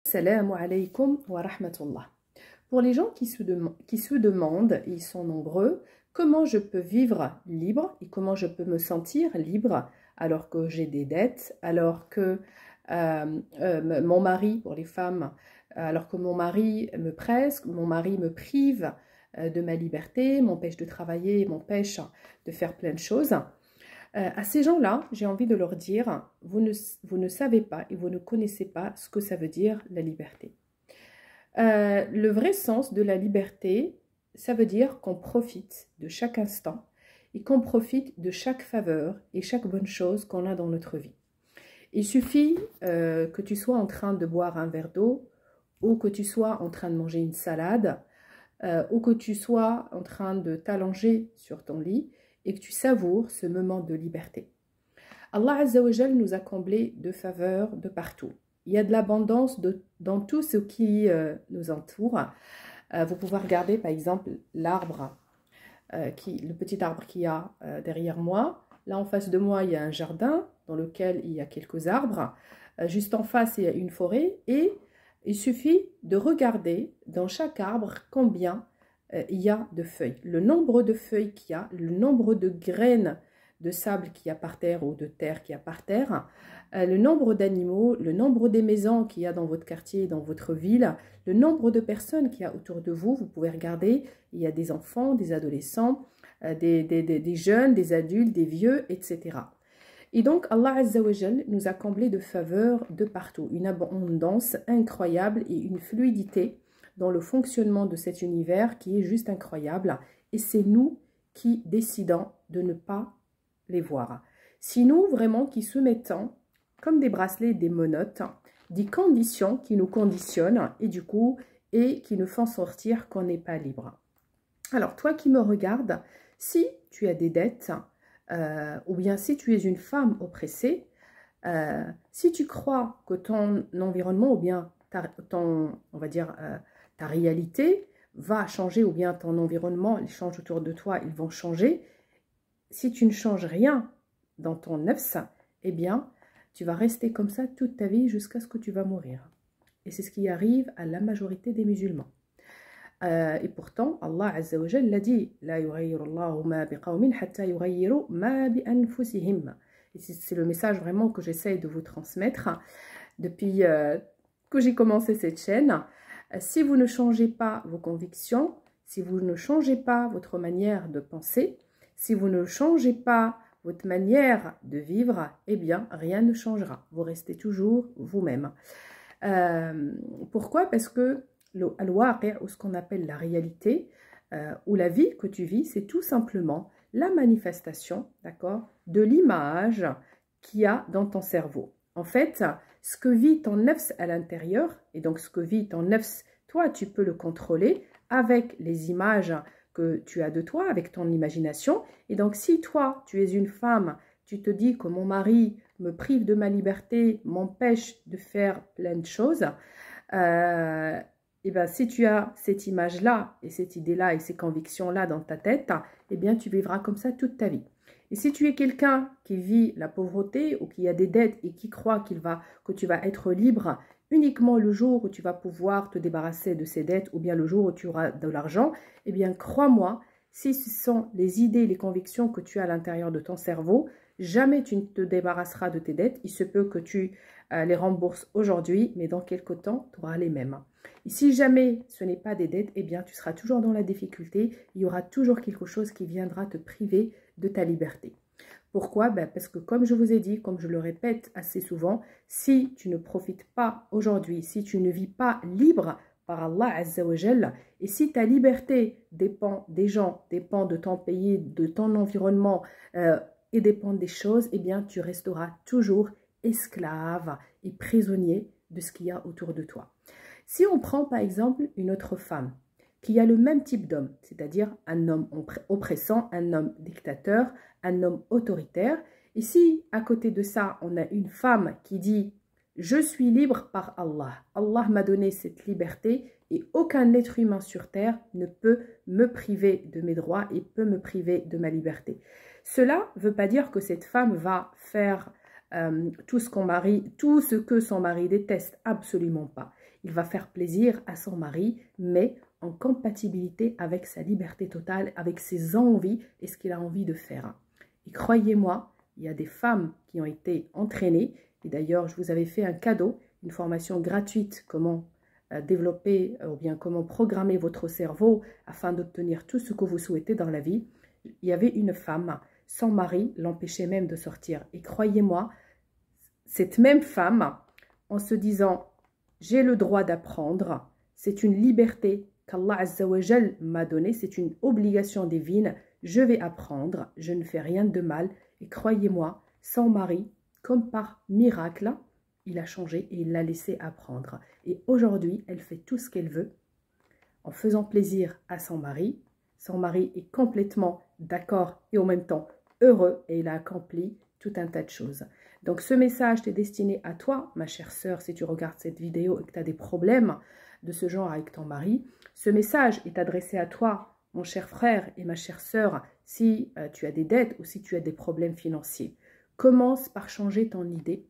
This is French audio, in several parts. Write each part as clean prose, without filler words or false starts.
Assalamu alaikum wa rahmatullah. Pour les gens qui se demandent, ils sont nombreux, comment je peux vivre libre et comment je peux me sentir libre alors que j'ai des dettes, alors que mon mari, pour les femmes, alors que mon mari me presse, mon mari me prive de ma liberté, m'empêche de travailler, m'empêche de faire plein de choses. À ces gens-là, j'ai envie de leur dire, vous ne savez pas et vous ne connaissez pas ce que ça veut dire la liberté. Le vrai sens de la liberté, ça veut dire qu'on profite de chaque instant et qu'on profite de chaque faveur et chaque bonne chose qu'on a dans notre vie. Il suffit que tu sois en train de boire un verre d'eau ou que tu sois en train de manger une salade ou que tu sois en train de t'allonger sur ton lit et que tu savoures ce moment de liberté. Allah Azza wa Jal nous a comblés de faveurs de partout. Il y a de l'abondance dans tout ce qui nous entoure. Vous pouvez regarder par exemple l'arbre, le petit arbre qu'il y a derrière moi. Là en face de moi, il y a un jardin dans lequel il y a quelques arbres. Juste en face, il y a une forêt et il suffit de regarder dans chaque arbre combien il y a de feuilles. Le nombre de feuilles qu'il y a, le nombre de graines de sable qu'il y a par terre ou de terre qu'il y a par terre, le nombre d'animaux, le nombre des maisons qu'il y a dans votre quartier, dans votre ville, le nombre de personnes qu'il y a autour de vous. Vous pouvez regarder, il y a des enfants, des adolescents, des jeunes, des adultes, des vieux, etc. Et donc Allah Azza wa Jal nous a comblés de faveurs de partout, une abondance incroyable et une fluidité dans le fonctionnement de cet univers qui est juste incroyable. Et c'est nous qui décidons de ne pas les voir. C'est nous vraiment qui se mettons comme des bracelets, des menottes, des conditions qui nous conditionnent et du coup, et qui nous font sortir qu'on n'est pas libre. Alors toi qui me regardes, si tu as des dettes, ou bien si tu es une femme oppressée, si tu crois que ton environnement ou bien on va dire, ta réalité va changer ou bien ton environnement, les change autour de toi, ils vont changer. Si tu ne changes rien dans ton nafs, eh bien, tu vas rester comme ça toute ta vie jusqu'à ce que tu vas mourir. Et c'est ce qui arrive à la majorité des musulmans. Et pourtant, Allah Azza wa Jal l'a dit, La yughayyirullahu ma biqawmin hatta yughayyiru ma bi anfusihim. Et c'est le message vraiment que j'essaye de vous transmettre depuis que j'ai commencé cette chaîne. Si vous ne changez pas vos convictions, si vous ne changez pas votre manière de penser, si vous ne changez pas votre manière de vivre, eh bien, rien ne changera. Vous restez toujours vous-même. Pourquoi? Parce que al-waqi', ou ce qu'on appelle la réalité, ou la vie que tu vis, c'est tout simplement la manifestation, d'accord, de l'image qu'il y a dans ton cerveau. En fait, ce que vit ton nafs à l'intérieur, et donc ce que vit ton nafs, toi, tu peux le contrôler avec les images que tu as de toi, avec ton imagination. Et donc, si toi, tu es une femme, tu te dis que mon mari me prive de ma liberté, m'empêche de faire plein de choses, et bien, si tu as cette image-là, et cette idée-là, et ces convictions-là dans ta tête, eh bien, tu vivras comme ça toute ta vie. Et si tu es quelqu'un qui vit la pauvreté ou qui a des dettes et qui croit que tu vas être libre uniquement le jour où tu vas pouvoir te débarrasser de ces dettes ou bien le jour où tu auras de l'argent, eh bien, crois-moi, si ce sont les idées, les convictions que tu as à l'intérieur de ton cerveau, jamais tu ne te débarrasseras de tes dettes. Il se peut que tu les rembourses aujourd'hui, mais dans quelques temps, tu auras les mêmes. Et si jamais ce n'est pas des dettes, eh bien, tu seras toujours dans la difficulté. Il y aura toujours quelque chose qui viendra te priver de ta liberté. Pourquoi? Parce que comme je vous ai dit, comme je le répète assez souvent, si tu ne profites pas aujourd'hui, si tu ne vis pas libre par Allah Azza wa Jal, et si ta liberté dépend des gens, dépend de ton pays, de ton environnement et dépend des choses, eh bien tu resteras toujours esclave et prisonnier de ce qu'il y a autour de toi. Si on prend par exemple une autre femme qui a le même type d'homme, c'est-à-dire un homme oppressant, un homme dictateur, un homme autoritaire, et si à côté de ça, on a une femme qui dit « Je suis libre par Allah, Allah m'a donné cette liberté et aucun être humain sur terre ne peut me priver de mes droits et peut me priver de ma liberté. » Cela ne veut pas dire que cette femme va faire tout ce que son mari déteste, absolument pas. il va faire plaisir à son mari, mais en compatibilité avec sa liberté totale, avec ses envies et ce qu'il a envie de faire. Et croyez-moi, il y a des femmes qui ont été entraînées, et d'ailleurs je vous avais fait un cadeau, une formation gratuite, comment développer ou bien comment programmer votre cerveau afin d'obtenir tout ce que vous souhaitez dans la vie. Il y avait une femme, son mari l'empêchait même de sortir. Et croyez-moi, cette même femme, en se disant « j'ai le droit d'apprendre », c'est une liberté qu'Allah Azza wa Jal m'a donnée, c'est une obligation divine, je vais apprendre, je ne fais rien de mal. Et croyez-moi, son mari, comme par miracle, il a changé et il l'a laissé apprendre. Et aujourd'hui, elle fait tout ce qu'elle veut en faisant plaisir à son mari. Son mari est complètement d'accord et en même temps heureux et il a accompli tout un tas de choses. Donc ce message est destiné à toi, ma chère sœur, si tu regardes cette vidéo et que tu as des problèmes de ce genre avec ton mari. Ce message est adressé à toi, mon cher frère et ma chère sœur, si tu as des dettes ou si tu as des problèmes financiers. Commence par changer ton idée,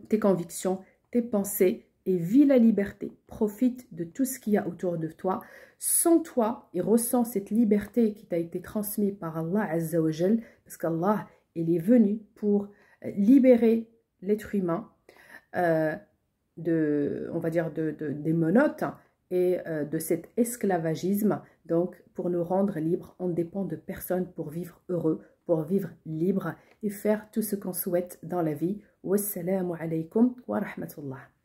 tes convictions, tes pensées et vis la liberté. Profite de tout ce qu'il y a autour de toi. Sens-toi et ressens cette liberté qui t'a été transmise par Allah Azza wa Jal, parce qu'Allah, il est venu pour libérer l'être humain on va dire des menottes et de cet esclavagisme. Donc, pour nous rendre libres, on dépend de personne pour vivre heureux, pour vivre libre et faire tout ce qu'on souhaite dans la vie. Wassalamu alaikum wa rahmatullah.